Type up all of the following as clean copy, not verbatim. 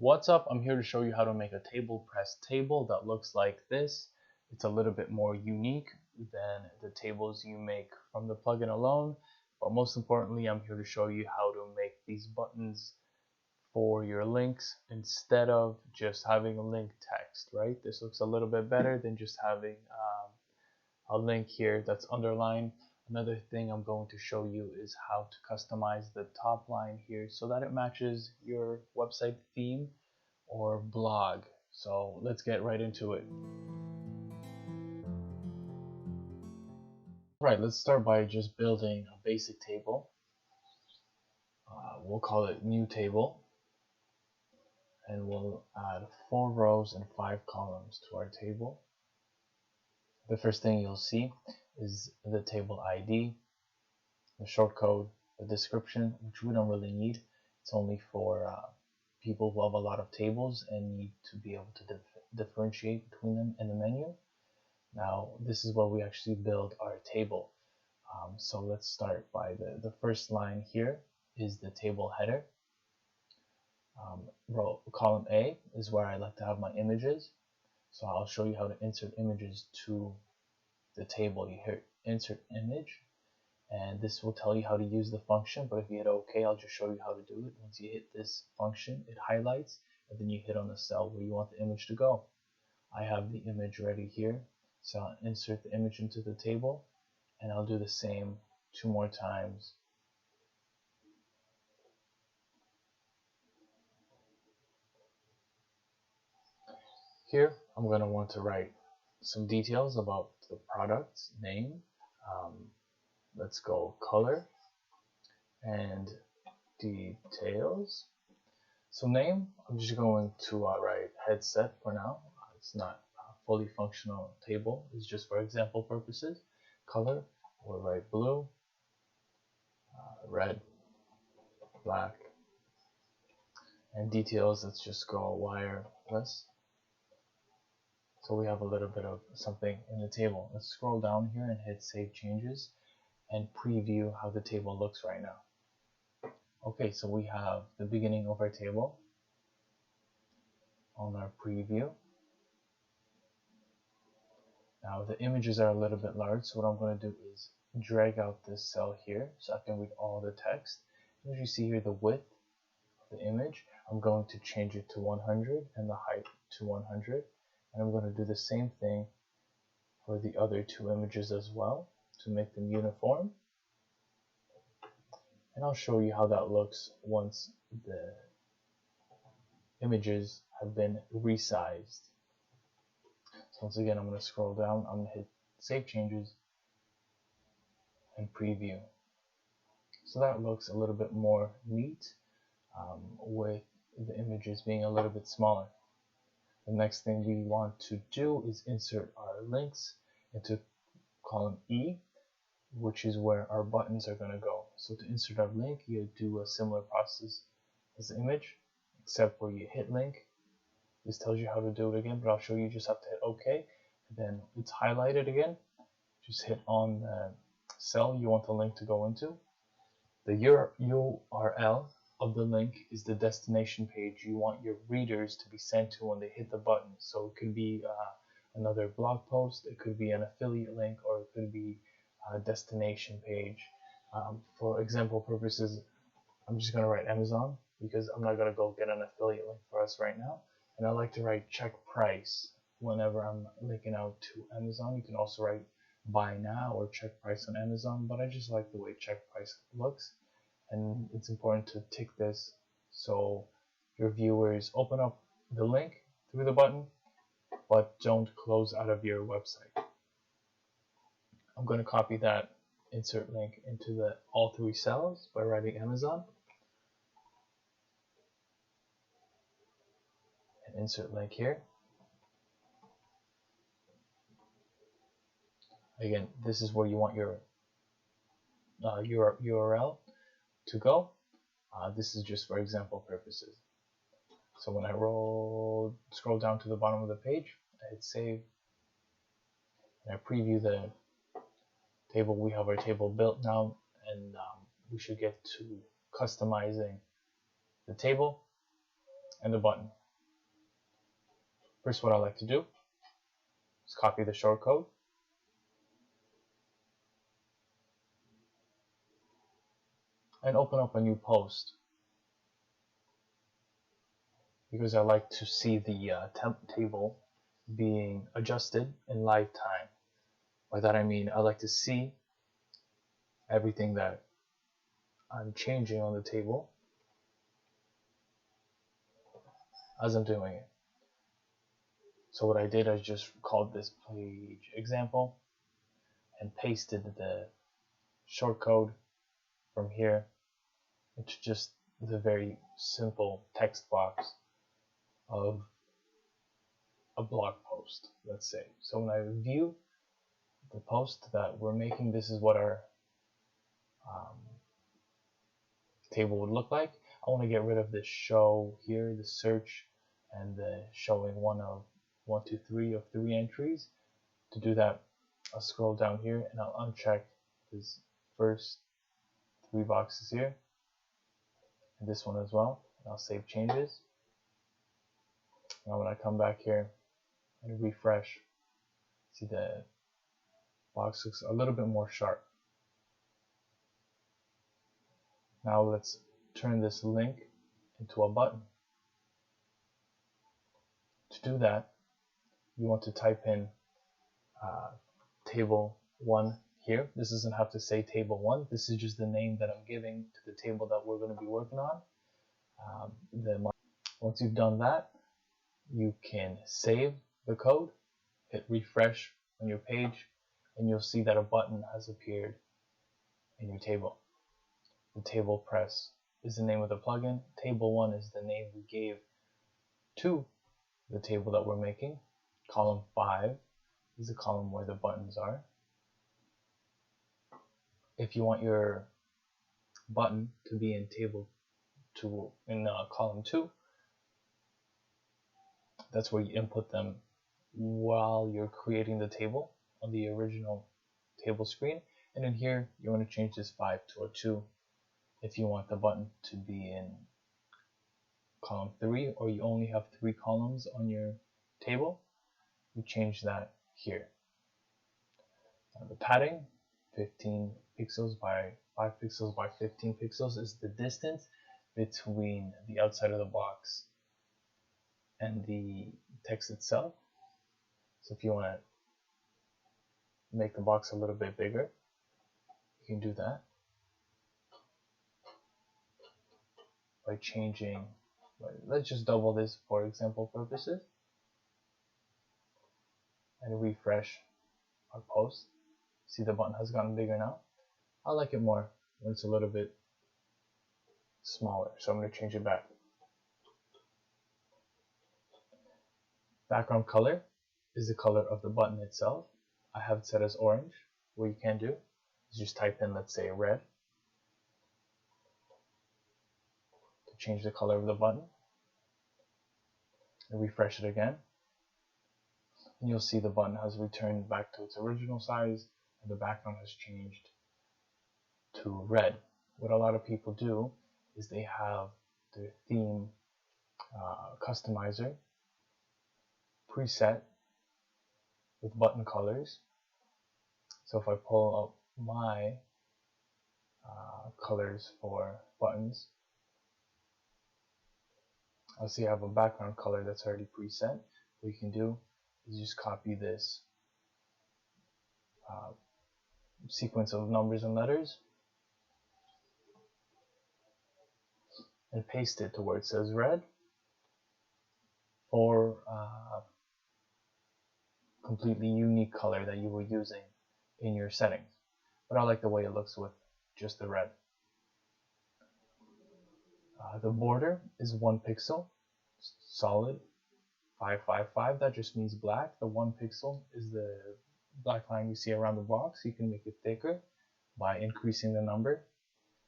What's up? I'm here to show you how to make a TablePress table that looks like this. It's a little bit more unique than the tables you make from the plugin alone, but most importantly, I'm here to show you how to make these buttons for your links instead of just having a link text, right? This looks a little bit better than just having a link here that's underlined. Another thing I'm going to show you is how to customize the top line here so that it matches your website theme or blog. So let's get right into it. Right, let's start by just building a basic table. We'll call it new table, and we'll add 4 rows and 5 columns to our table. The first thing you'll see is the table ID, the shortcode, the description, which we don't really need. It's only for people who have a lot of tables and need to be able to differentiate between them in the menu. Now, this is where we actually build our table. So let's start by the first line here is the table header. Column A is where I like to have my images. So I'll show you how to insert images to the table. You hit insert image, and this will tell you how to use the function, but if you hit OK, I'll just show you how to do it. Once you hit this function, it highlights, and then you hit on the cell where you want the image to go. I have the image ready here, so I'll insert the image into the table, and I'll do the same 2 more times. Here, I'm going to want to write some details about the product's name. Let's go color and details. So name, I'm just going to write headset for now. It's not a fully functional table. It's just for example purposes. Color, we'll write blue, red, black, and details, let's just go wireless. So we have a little bit of something in the table. Let's scroll down here and hit Save Changes and preview how the table looks right now. Okay, so we have the beginning of our table on our preview. Now the images are a little bit large, so what I'm going to do is drag out this cell here so I can read all the text. As you see here, the width of the image, I'm going to change it to 100 and the height to 100. And I'm going to do the same thing for the other 2 images as well to make them uniform. And I'll show you how that looks once the images have been resized. So once again, I'm going to scroll down, I'm going to hit Save Changes and Preview. So that looks a little bit more neat with the images being a little bit smaller. The next thing we want to do is insert our links into column E, which is where our buttons are going to go. So to insert our link, you do a similar process as the image, except where you hit link. This tells you how to do it again, but I'll show you. Just have to hit OK, and then it's highlighted again. Just hit on the cell you want the link to go into. The URL of the link is the destination page you want your readers to be sent to when they hit the button. So it could be another blog post, it could be an affiliate link, or it could be a destination page. For example purposes, I'm just going to write Amazon because I'm not going to go get an affiliate link for us right now. And I like to write check price whenever I'm linking out to Amazon. You can also write buy now or check price on Amazon, but I just like the way check price looks. And it's important to tick this so your viewers open up the link through the button, but don't close out of your website. I'm going to copy that insert link into all 3 cells by writing Amazon. And insert link here. Again, this is where you want your URL to go. This is just for example purposes. So when I scroll down to the bottom of the page, I hit save, and I preview the table. We have our table built now, and we should get to customizing the table. and the button. First, what I like to do is copy the shortcode, and open up a new post, because I like to see the temp table being adjusted in live time. By that I mean I like to see everything that I'm changing on the table as I'm doing it. So what I did, I just called this page example and pasted the shortcode from here into just the very simple text box of a blog post, let's say. So when I view the post that we're making, this is what our table would look like. I want to get rid of this show here, the search, and the showing one of 1, 2, 3 of 3 entries. To do that, I'll scroll down here and I'll uncheck this first 3 boxes here, and this one as well, and I'll save changes. Now when I come back here and refresh, see the box looks a little bit more sharp. Now let's turn this link into a button. To do that, you want to type in table 1 here. This doesn't have to say table 1. This is just the name that I'm giving to the table that we're going to be working on. Once you've done that, you can save the code, hit refresh on your page, and you'll see that a button has appeared in your table. The TablePress is the name of the plugin. Table 1 is the name we gave to the table that we're making. Column 5 is the column where the buttons are. If you want your button to be in column 2, that's where you input them while you're creating the table on the original table screen. And in here, you want to change this 5 to a 2 if you want the button to be in column 3, or you only have 3 columns on your table. You change that here. Now the padding, 15 pixels by 5 pixels by 15 pixels, is the distance between the outside of the box and the text itself. So if you want to make the box a little bit bigger, you can do that by changing, let's just double this for example purposes, and refresh our post. See, the button has gotten bigger now. I like it more when it's a little bit smaller, so I'm going to change it back. Background color is the color of the button itself. I have it set as orange. What you can do is just type in, let's say, red to change the color of the button, and refresh it again, and you'll see the button has returned back to its original size and the background has changed to red. What a lot of people do is they have their theme customizer preset with button colors. So if I pull up my colors for buttons, I'll see I have a background color that's already preset. What you can do is just copy this sequence of numbers and letters and paste it to where it says red, or completely unique color that you were using in your settings. But I like the way it looks with just the red. The border is 1 pixel, solid, 555. That just means black. The 1 pixel is the black line you see around the box. You can make it thicker by increasing the number,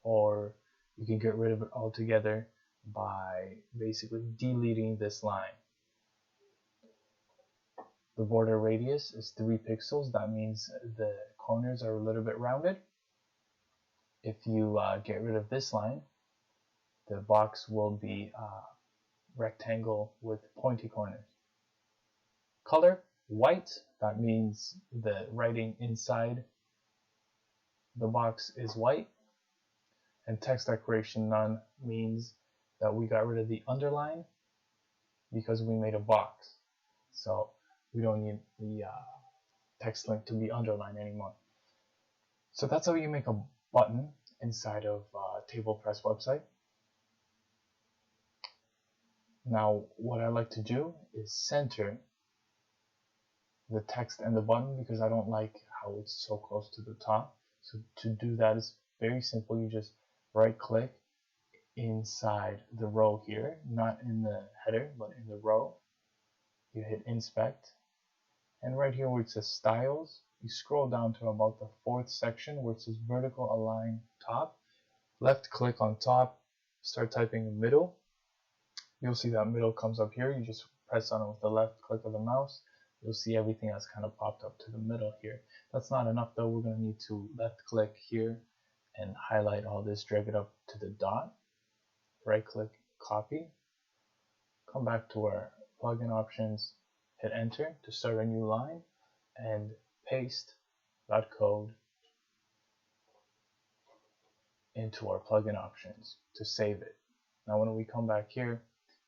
or you can get rid of it altogether by basically deleting this line. The border radius is 3 pixels. That means the corners are a little bit rounded. If you get rid of this line, the box will be rectangle with pointy corners. Color, white, that means the writing inside the box is white. And text decoration none means that we got rid of the underline because we made a box. So we don't need the text link to be underlined anymore. So that's how you make a button inside of TablePress website. Now what I like to do is center the text and the button because I don't like how it's so close to the top. So to do that is very simple. You just right click inside the row here, not in the header but in the row. You hit inspect, and right here where it says styles, you scroll down to about the 4th section where it says vertical align top. Left click on top, start typing middle. You'll see that middle comes up here. You just press on it with the left click of the mouse. You'll see everything that's kind of popped up to the middle here. That's not enough though. We're going to need to left click here and highlight all this, drag it up to the dot, right click, copy, come back to our plugin options, hit enter to start a new line, and paste that code into our plugin options to save it. Now when we come back here,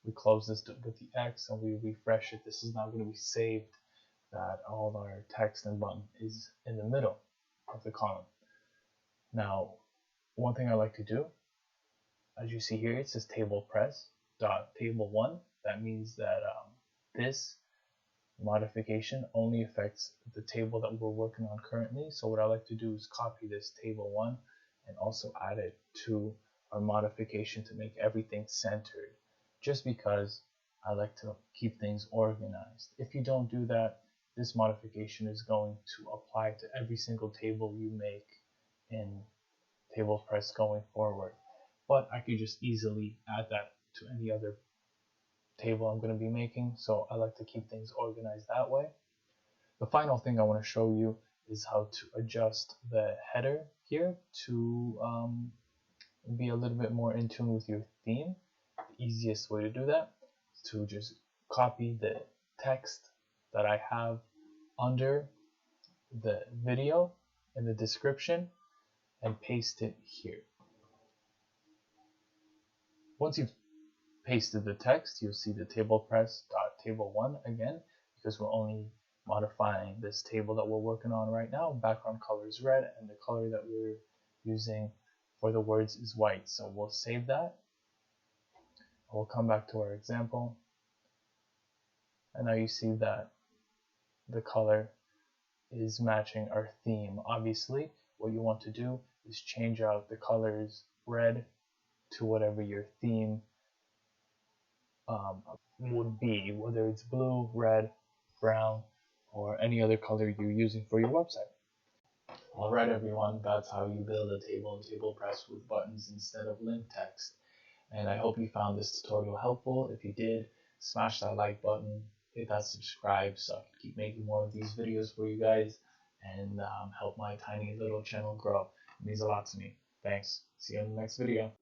we close this with the X and we refresh it. This is now going to be saved that all our text and button is in the middle of the column. Now one thing I like to do, as you see here, it says TablePress.table1. That means that this modification only affects the table that we're working on currently. So what I like to do is copy this table1 and also add it to our modification to make everything centered, just because I like to keep things organized. If you don't do that, this modification is going to apply to every single table you make in TablePress going forward. But I could just easily add that to any other table I'm going to be making, so I like to keep things organized that way. The final thing I want to show you is how to adjust the header here to be a little bit more in tune with your theme. The easiest way to do that is to just copy the text that I have under the video in the description and paste it here. Once you've pasted the text, you'll see the TablePress.table1 again, because we're only modifying this table that we're working on right now. Background color is red and the color that we're using for the words is white. So we'll save that. We'll come back to our example, and now you see that the color is matching our theme. Obviously, what you want to do is change out the colors red to whatever your theme would be, whether it's blue, red, brown, or any other color you're using for your website. Alright everyone, that's how you build a table in TablePress with buttons instead of link text. And I hope you found this tutorial helpful. If you did, smash that like button, hit that subscribe so I can keep making more of these videos for you guys and help my tiny little channel grow. It means a lot to me. Thanks. See you in the next video.